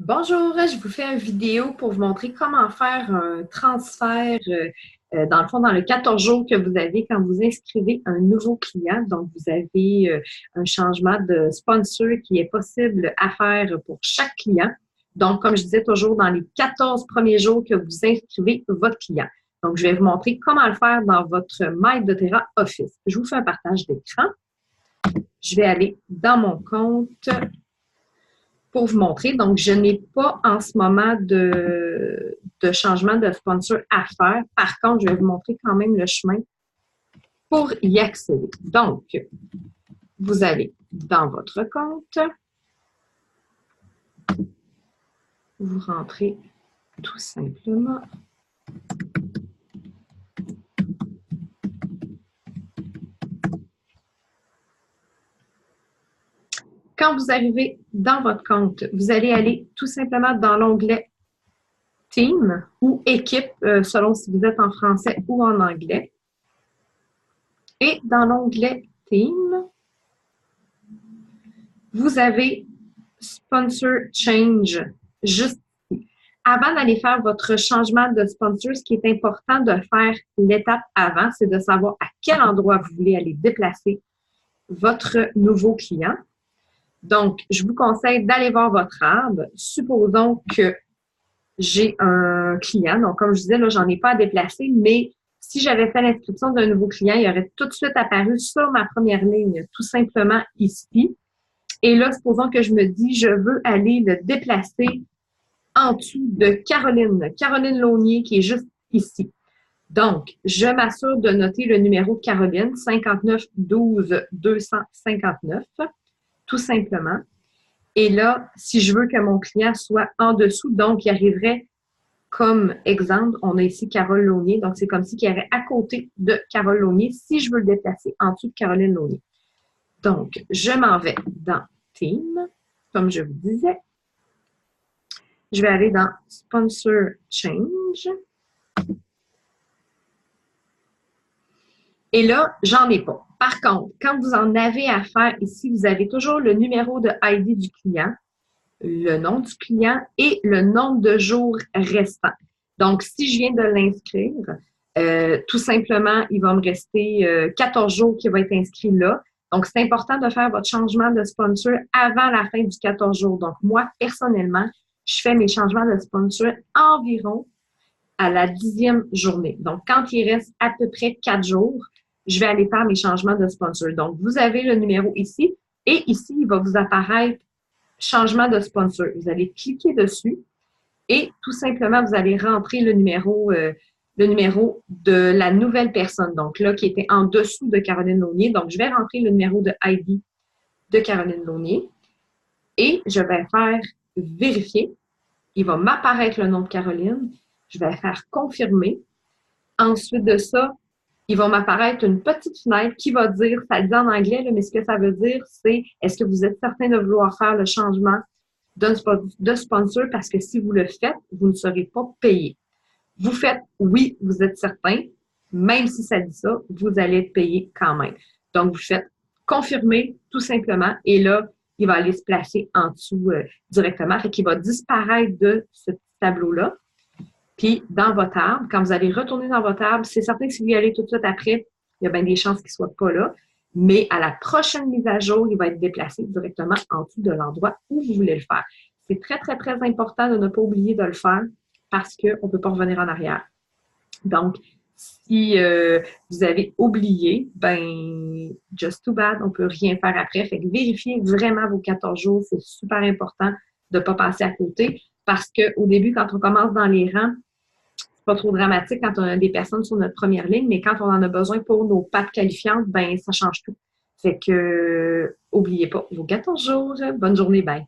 Bonjour, je vous fais une vidéo pour vous montrer comment faire un transfert, dans le fond, dans le 14 jours que vous avez quand vous inscrivez un nouveau client. Donc, vous avez un changement de sponsor qui est possible à faire pour chaque client. Donc, comme je disais toujours, dans les 14 premiers jours que vous inscrivez votre client. Donc, je vais vous montrer comment le faire dans votre MyDoTerra Office. Je vous fais un partage d'écran. Je vais aller dans mon compte pour vous montrer. Donc, je n'ai pas en ce moment de changement de sponsor à faire. Par contre, je vais vous montrer quand même le chemin pour y accéder. Donc, vous allez dans votre compte, vous rentrez tout simplement. Quand vous arrivez dans votre compte, vous allez aller tout simplement dans l'onglet Team ou Équipe, selon si vous êtes en français ou en anglais. Et dans l'onglet Team, vous avez Sponsor Change juste ici. Avant d'aller faire votre changement de sponsor, ce qui est important de faire l'étape avant, c'est de savoir à quel endroit vous voulez aller déplacer votre nouveau client. Donc, je vous conseille d'aller voir votre arbre. Supposons que j'ai un client. Donc, comme je disais, là, j'en ai pas à déplacer, mais si j'avais fait l'inscription d'un nouveau client, il aurait tout de suite apparu sur ma première ligne, tout simplement ici. Et là, supposons que je me dis, je veux aller le déplacer en dessous de Caroline Launier, qui est juste ici. Donc, je m'assure de noter le numéro de Caroline, 59 12 259, tout simplement. Et là, si je veux que mon client soit en dessous, donc il arriverait comme exemple, on a ici Carole Launier, donc c'est comme si il y avait à côté de Carole Launier, si je veux le déplacer en dessous de Caroline Launier. Donc, je m'en vais dans Team, comme je vous disais. Je vais aller dans Sponsor Change. Et là, j'en ai pas. Par contre, quand vous en avez à faire ici, vous avez toujours le numéro de ID du client, le nom du client et le nombre de jours restants. Donc, si je viens de l'inscrire, tout simplement, il va me rester 14 jours qui va être inscrit là. Donc, c'est important de faire votre changement de sponsor avant la fin du 14 jours. Donc, moi, personnellement, je fais mes changements de sponsor environ à la 10e journée. Donc, quand il reste à peu près 4 jours, je vais aller faire mes changements de sponsor. Donc, vous avez le numéro ici et ici, il va vous apparaître changement de sponsor. Vous allez cliquer dessus et tout simplement, vous allez rentrer le numéro de la nouvelle personne. Donc, là, qui était en dessous de Caroline Launier. Donc, je vais rentrer le numéro de ID de Caroline Launier et je vais faire vérifier. Il va m'apparaître le nom de Caroline. Je vais faire confirmer. Ensuite de ça, il va m'apparaître une petite fenêtre qui va dire, ça le dit en anglais, là, mais ce que ça veut dire, c'est est-ce que vous êtes certain de vouloir faire le changement de sponsor parce que si vous le faites, vous ne serez pas payé. Vous faites oui, vous êtes certain, même si ça dit ça, vous allez être payé quand même. Donc, vous faites confirmer tout simplement et là, il va aller se placer en dessous directement, fait qu'il va disparaître de ce petit tableau-là. Puis, dans votre arbre, quand vous allez retourner dans votre arbre, c'est certain que si vous y allez tout de suite après, il y a bien des chances qu'il ne soit pas là. Mais à la prochaine mise à jour, il va être déplacé directement en dessous de l'endroit où vous voulez le faire. C'est très, très, très important de ne pas oublier de le faire parce qu'on ne peut pas revenir en arrière. Donc, si vous avez oublié, ben, just too bad, on ne peut rien faire après. Fait que vérifiez vraiment vos 14 jours. C'est super important de ne pas passer à côté parce qu'au début, quand on commence dans les rangs, pas trop dramatique quand on a des personnes sur notre première ligne, mais quand on en a besoin pour nos pattes qualifiantes, ben ça change tout. Fait que, oubliez pas, vos 14 jours, bonne journée, bye.